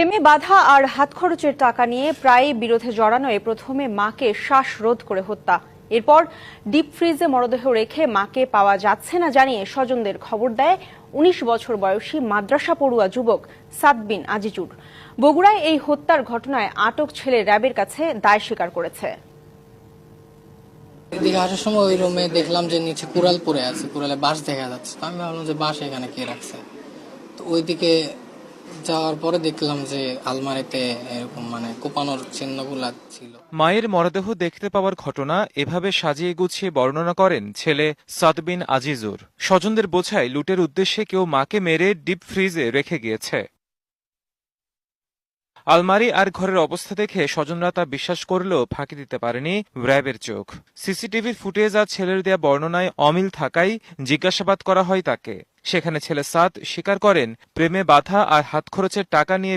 প্রেমে বাধা আর হাত খরচের টাকা নিয়ে প্রায় বিরোধে জড়ানোয় প্রথমে মাকে শ্বাসরোধ করে হত্যা, এরপর ডিপ ফ্রিজে মরদেহ রেখে মাকে পাওয়া যাচ্ছে না জানিয়ে স্বজনদের খবর দেয় ১৯ বছর বয়সী মাদ্রাসা পড়ুয়া যুবক সাদ বিন আজিজুর। বগুড়ায় এই হত্যার ঘটনায় আটক ছেলে র্যাবের কাছে দায় স্বীকার করেছে। এদিকে আসার সময় ওই রুমে দেখলাম যে নিচে কুড়াল পড়ে আছে, কুড়ালে বাঁশ দেখা যাচ্ছে। তো আমি ভাবলাম যে বাঁশ এখানে কে রাখছে। তো ওইদিকে যাওয়ার পরে দেখলাম যে আলমারিতে এরকম কোপানোর চিহ্নগুলা ছিল। মায়ের মরদেহ দেখতে পাওয়ার ঘটনা এভাবে সাজিয়ে গুছিয়ে বর্ণনা করেন ছেলে সাদ বিন আজিজুর। স্বজনদের বোঝায় লুটের উদ্দেশ্যে কেউ মাকে মেরে ডিপ ফ্রিজে রেখে গিয়েছে। আলমারি আর ঘরের অবস্থা দেখে স্বজনরা তা বিশ্বাস করলেও ফাঁকি দিতে পারেনি র্যাবের চোখ। সিসিটিভির ফুটেজ আর ছেলের দেয়া বর্ণনায় অমিল থাকায় জিজ্ঞাসাবাদ করা হয় তাকে। সেখানে ছেলে সাদ স্বীকার করেন প্রেমে বাধা আর হাত খরচের টাকা নিয়ে